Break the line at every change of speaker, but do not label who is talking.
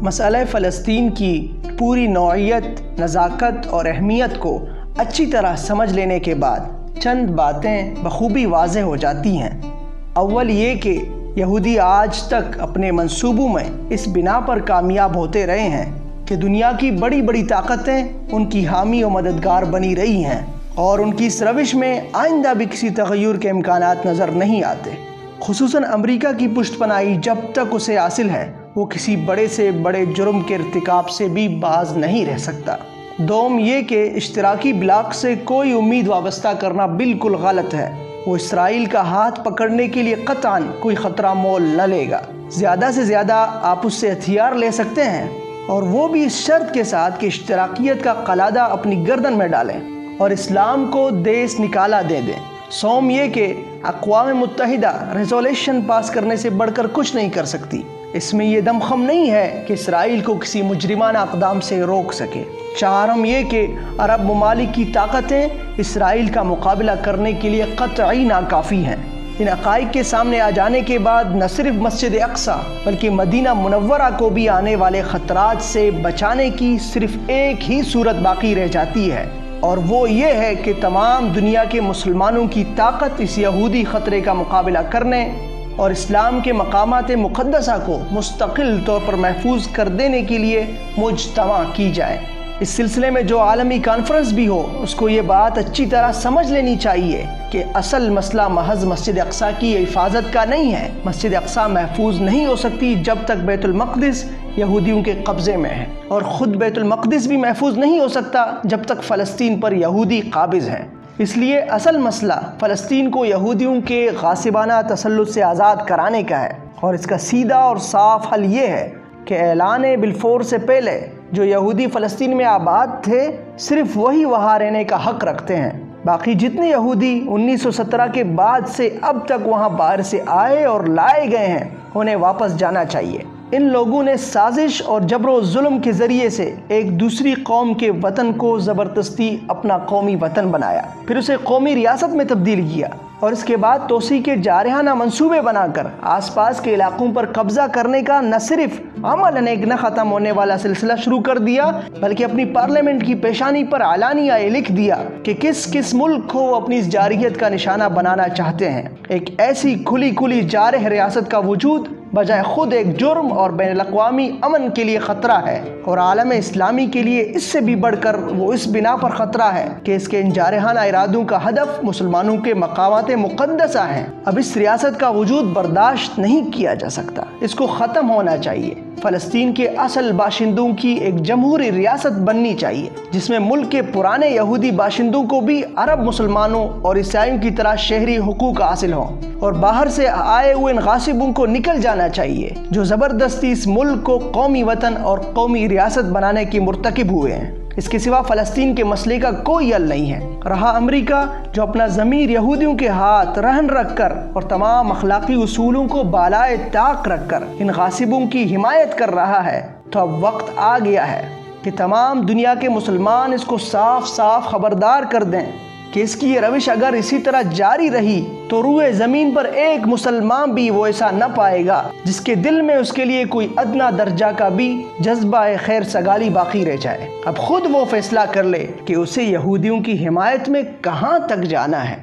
مسئلہ فلسطین کی پوری نوعیت، نزاکت اور اہمیت کو اچھی طرح سمجھ لینے کے بعد چند باتیں بخوبی واضح ہو جاتی ہیں۔ اول یہ کہ یہودی آج تک اپنے منصوبوں میں اس بنا پر کامیاب ہوتے رہے ہیں کہ دنیا کی بڑی بڑی طاقتیں ان کی حامی و مددگار بنی رہی ہیں، اور ان کی اس روش میں آئندہ بھی کسی تغیر کے امکانات نظر نہیں آتے۔ خصوصاً امریکہ کی پشت پناہی جب تک اسے حاصل ہے، وہ کسی بڑے سے بڑے جرم کے ارتکاب سے بھی باز نہیں رہ سکتا۔ دوم یہ کہ اشتراکی بلاک سے کوئی امید وابستہ کرنا بالکل غلط ہے۔ وہ اسرائیل کا ہاتھ پکڑنے کے لیے قطعاً کوئی خطرہ مول نہ لے گا۔ زیادہ سے زیادہ آپ اس سے ہتھیار لے سکتے ہیں، اور وہ بھی اس شرط کے ساتھ کہ اشتراکیت کا قلادہ اپنی گردن میں ڈالیں اور اسلام کو دیس نکالا دے دیں۔ سوم یہ کہ اقوام متحدہ ریزولیشن پاس کرنے سے بڑھ کر کچھ نہیں کر سکتی۔ اس میں یہ دم خم نہیں ہے کہ اسرائیل کو کسی مجرمانہ اقدام سے روک سکے۔ چہارم یہ کہ عرب ممالک کی طاقتیں اسرائیل کا مقابلہ کرنے کے لیے قطعی ناکافی ہیں۔ ان حقائق کے سامنے آ جانے کے بعد نہ صرف مسجد اقصی بلکہ مدینہ منورہ کو بھی آنے والے خطرات سے بچانے کی صرف ایک ہی صورت باقی رہ جاتی ہے، اور وہ یہ ہے کہ تمام دنیا کے مسلمانوں کی طاقت اس یہودی خطرے کا مقابلہ کرنے اور اسلام کے مقامات مقدسہ کو مستقل طور پر محفوظ کر دینے کے لیے مجتمع کی جائے۔ اس سلسلے میں جو عالمی کانفرنس بھی ہو، اس کو یہ بات اچھی طرح سمجھ لینی چاہیے کہ اصل مسئلہ محض مسجد اقصی کی حفاظت کا نہیں ہے۔ مسجد اقصی محفوظ نہیں ہو سکتی جب تک بیت المقدس یہودیوں کے قبضے میں ہے، اور خود بیت المقدس بھی محفوظ نہیں ہو سکتا جب تک فلسطین پر یہودی قابض ہیں۔ اس لیے اصل مسئلہ فلسطین کو یہودیوں کے غاصبانہ تسلط سے آزاد کرانے کا ہے، اور اس کا سیدھا اور صاف حل یہ ہے کہ اعلان بلفور سے پہلے جو یہودی فلسطین میں آباد تھے، صرف وہی وہاں رہنے کا حق رکھتے ہیں۔ باقی جتنے یہودی 1917 کے بعد سے اب تک وہاں باہر سے آئے اور لائے گئے ہیں، انہیں واپس جانا چاہیے۔ ان لوگوں نے سازش اور جبر و ظلم کے ذریعے سے ایک دوسری قوم کے وطن کو زبردستی اپنا قومی وطن بنایا، پھر اسے قومی ریاست میں تبدیل کیا، اور اس کے بعد توسیع کے جارحانہ منصوبے بنا کر آس پاس کے علاقوں پر قبضہ کرنے کا نہ صرف عملاً ایک نہ ختم ہونے والا سلسلہ شروع کر دیا، بلکہ اپنی پارلیمنٹ کی پیشانی پر اعلانیہ لکھ دیا کہ کس کس ملک کو وہ اپنی اس جارحیت کا نشانہ بنانا چاہتے ہیں۔ ایک ایسی کھلی جارح ریاست کا وجود بجائے خود ایک جرم اور بین الاقوامی امن کے لیے خطرہ ہے، اور عالم اسلامی کے لیے اس سے بھی بڑھ کر وہ اس بنا پر خطرہ ہے کہ اس کے ان جارحانہ ارادوں کا ہدف مسلمانوں کے مقامات مقدسہ ہیں۔ اب اس ریاست کا وجود برداشت نہیں کیا جا سکتا، اس کو ختم ہونا چاہیے۔ فلسطین کے اصل باشندوں کی ایک جمہوری ریاست بننی چاہیے، جس میں ملک کے پرانے یہودی باشندوں کو بھی عرب مسلمانوں اور عیسائیوں کی طرح شہری حقوق حاصل ہوں، اور باہر سے آئے ہوئے ان غاصبوں کو نکل جانا چاہیے جو زبردستی اس ملک کو قومی وطن اور قومی ریاست بنانے کی مرتکب ہوئے ہیں۔ اس کے سوا فلسطین کے مسئلے کا کوئی حل نہیں ہے۔ رہا امریکہ جو اپنا ضمیر یہودیوں کے ہاتھ رہن رکھ کر اور تمام اخلاقی اصولوں کو بالائے طاق رکھ کر ان غاصبوں کی حمایت کر رہا ہے، تو اب وقت آ گیا ہے کہ تمام دنیا کے مسلمان اس کو صاف صاف خبردار کر دیں کہ اس کی یہ روش اگر اسی طرح جاری رہی تو روئے زمین پر ایک مسلمان بھی وہ ایسا نہ پائے گا جس کے دل میں اس کے لیے کوئی ادنا درجہ کا بھی جذبہ خیر سگالی باقی رہ جائے۔ اب خود وہ فیصلہ کر لے کہ اسے یہودیوں کی حمایت میں کہاں تک جانا ہے۔